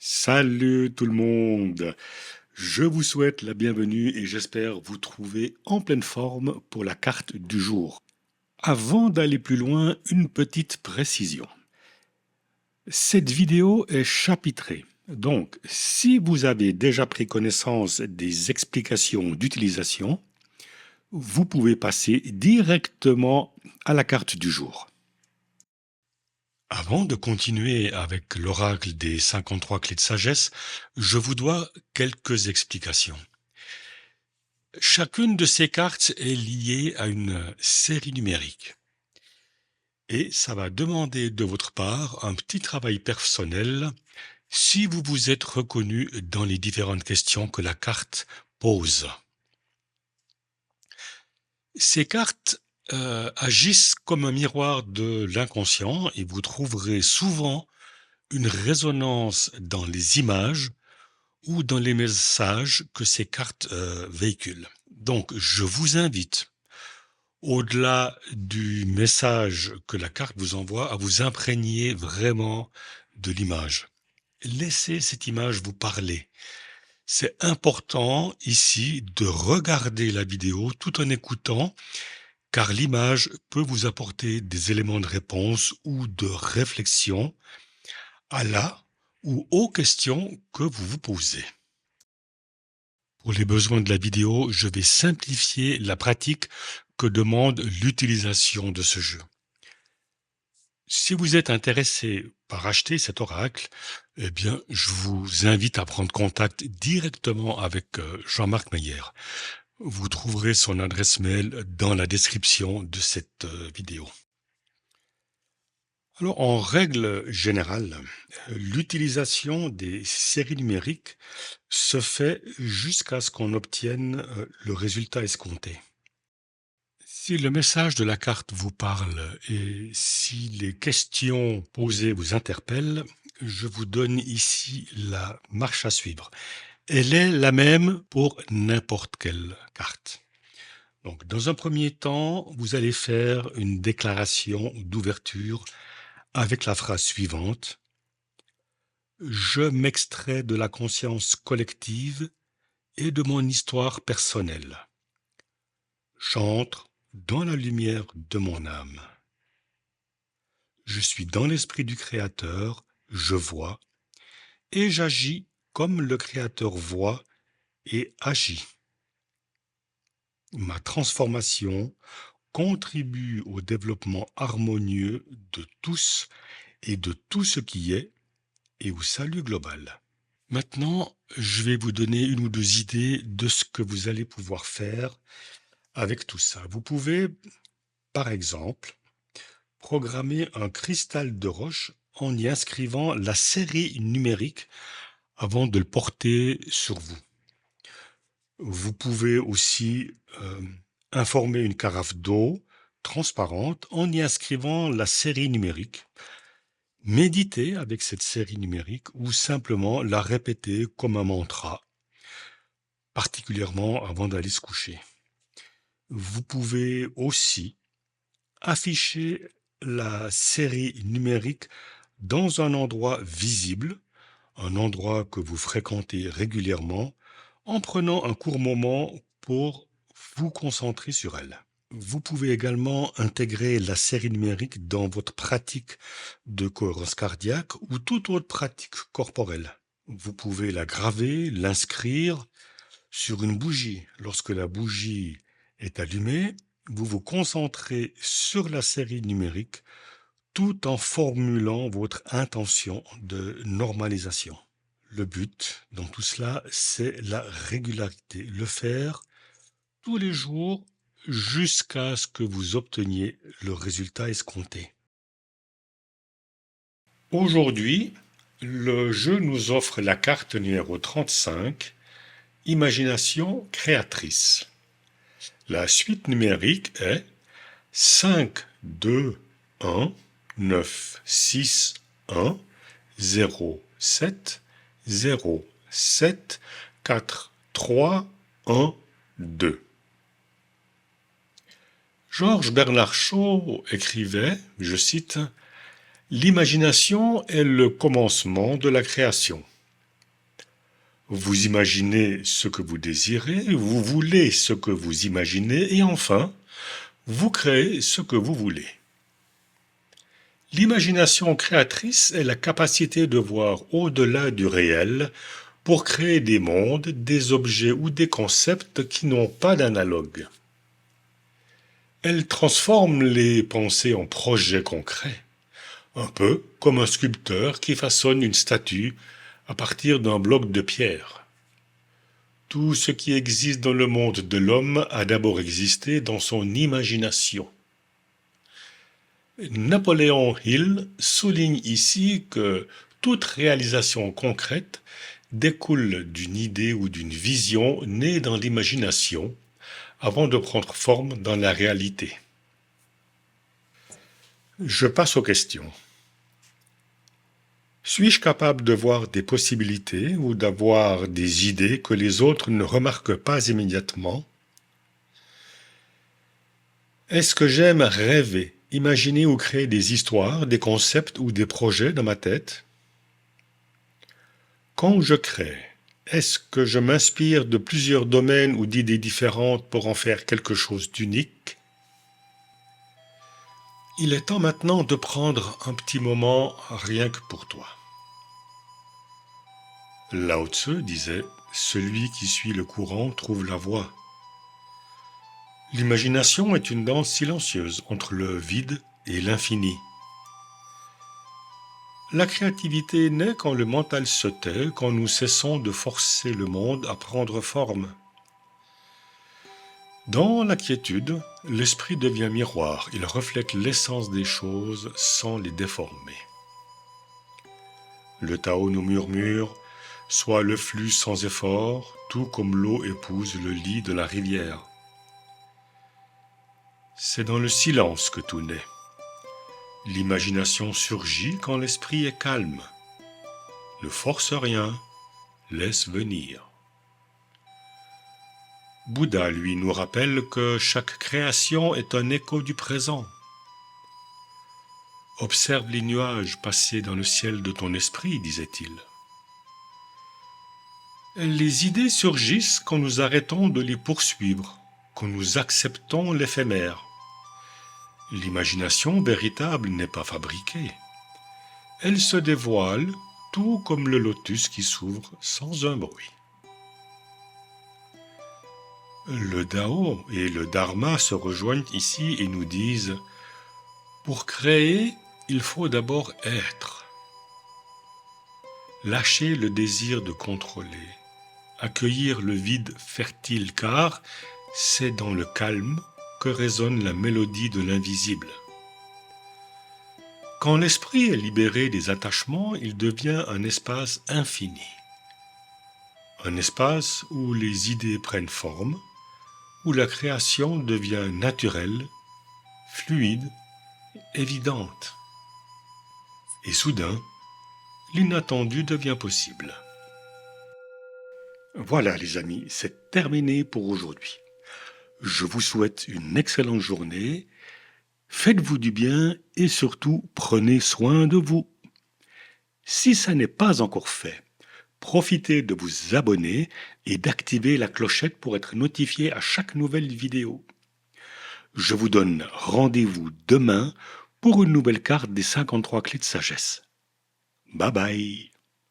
Salut tout le monde! Je vous souhaite la bienvenue et j'espère vous trouver en pleine forme pour la carte du jour. Avant d'aller plus loin, une petite précision. Cette vidéo est chapitrée. Donc, si vous avez déjà pris connaissance des explications d'utilisation, vous pouvez passer directement à la carte du jour. Avant de continuer avec l'oracle des 53 clés de sagesse, je vous dois quelques explications. Chacune de ces cartes est liée à une série numérique. Et ça va demander de votre part un petit travail personnel si vous vous êtes reconnu dans les différentes questions que la carte pose. Ces cartes agissent comme un miroir de l'inconscient et vous trouverez souvent une résonance dans les images ou dans les messages que ces cartes véhiculent. Donc, je vous invite, au-delà du message que la carte vous envoie, à vous imprégner vraiment de l'image. Laissez cette image vous parler. C'est important ici de regarder la vidéo tout en écoutant, car l'image peut vous apporter des éléments de réponse ou de réflexion à la ou aux questions que vous vous posez. Pour les besoins de la vidéo, je vais simplifier la pratique que demande l'utilisation de ce jeu. Si vous êtes intéressé par acheter cet oracle, eh bien, je vous invite à prendre contact directement avec Jean-Marc Meyer. Vous trouverez son adresse mail dans la description de cette vidéo. Alors, en règle générale, l'utilisation des séries numériques se fait jusqu'à ce qu'on obtienne le résultat escompté. Si le message de la carte vous parle et si les questions posées vous interpellent, je vous donne ici la marche à suivre. Elle est la même pour n'importe quelle carte. Donc, dans un premier temps, vous allez faire une déclaration d'ouverture avec la phrase suivante. Je m'extrais de la conscience collective et de mon histoire personnelle. J'entre dans la lumière de mon âme. Je suis dans l'esprit du Créateur, je vois, et j'agis comme le Créateur voit et agit. Ma transformation contribue au développement harmonieux de tous et de tout ce qui est et au salut global. Maintenant, je vais vous donner une ou deux idées de ce que vous allez pouvoir faire avec tout ça. Vous pouvez, par exemple, programmer un cristal de roche en y inscrivant la série numérique avant de le porter sur vous. Vous pouvez aussi informer une carafe d'eau transparente en y inscrivant la série numérique. Méditez avec cette série numérique ou simplement la répéter comme un mantra, particulièrement avant d'aller se coucher. Vous pouvez aussi afficher la série numérique dans un endroit visible, un endroit que vous fréquentez régulièrement, en prenant un court moment pour vous concentrer sur elle. Vous pouvez également intégrer la série numérique dans votre pratique de cohérence cardiaque ou toute autre pratique corporelle. Vous pouvez la graver, l'inscrire sur une bougie. Lorsque la bougie est allumée, vous vous concentrez sur la série numérique tout en formulant votre intention de normalisation. Le but dans tout cela, c'est la régularité, le faire tous les jours jusqu'à ce que vous obteniez le résultat escompté. Aujourd'hui, le jeu nous offre la carte numéro 35, Imagination créatrice. La suite numérique est 5, 2, 1, 9, 6, 1, 0, 7, 0, 7, 4, 3, 1, 2. Georges Bernard Shaw écrivait, je cite, « L'imagination est le commencement de la création. Vous imaginez ce que vous désirez, vous voulez ce que vous imaginez et enfin, vous créez ce que vous voulez. L'imagination créatrice est la capacité de voir au-delà du réel pour créer des mondes, des objets ou des concepts qui n'ont pas d'analogue. Elle transforme les pensées en projets concrets, un peu comme un sculpteur qui façonne une statue à partir d'un bloc de pierre. Tout ce qui existe dans le monde de l'homme a d'abord existé dans son imagination. Napoléon Hill souligne ici que toute réalisation concrète découle d'une idée ou d'une vision née dans l'imagination avant de prendre forme dans la réalité. Je passe aux questions. Suis-je capable de voir des possibilités ou d'avoir des idées que les autres ne remarquent pas immédiatement? Est-ce que j'aime rêver, imaginer ou créer des histoires, des concepts ou des projets dans ma tête? Quand je crée, est-ce que je m'inspire de plusieurs domaines ou d'idées différentes pour en faire quelque chose d'unique? Il est temps maintenant de prendre un petit moment rien que pour toi. Lao Tzu disait « Celui qui suit le courant trouve la voie ». L'imagination est une danse silencieuse entre le vide et l'infini. La créativité naît quand le mental se tait, quand nous cessons de forcer le monde à prendre forme. Dans la quiétude, l'esprit devient miroir, il reflète l'essence des choses sans les déformer. Le Tao nous murmure « Sois le flux sans effort, tout comme l'eau épouse le lit de la rivière ». C'est dans le silence que tout naît. L'imagination surgit quand l'esprit est calme. Ne force rien, laisse venir. Bouddha, lui, nous rappelle que chaque création est un écho du présent. Observe les nuages passer dans le ciel de ton esprit, disait-il. Les idées surgissent quand nous arrêtons de les poursuivre, quand nous acceptons l'éphémère. L'imagination véritable n'est pas fabriquée. Elle se dévoile tout comme le lotus qui s'ouvre sans un bruit. Le Tao et le Dharma se rejoignent ici et nous disent « Pour créer, il faut d'abord être. Lâcher le désir de contrôler, accueillir le vide fertile car c'est dans le calme que résonne la mélodie de l'invisible. Quand l'esprit est libéré des attachements, il devient un espace infini. Un espace où les idées prennent forme, où la création devient naturelle, fluide, évidente. Et soudain, l'inattendu devient possible. Voilà les amis, c'est terminé pour aujourd'hui. Je vous souhaite une excellente journée, faites-vous du bien et surtout prenez soin de vous. Si ça n'est pas encore fait, profitez de vous abonner et d'activer la clochette pour être notifié à chaque nouvelle vidéo. Je vous donne rendez-vous demain pour une nouvelle carte des 53 clés de sagesse. Bye bye.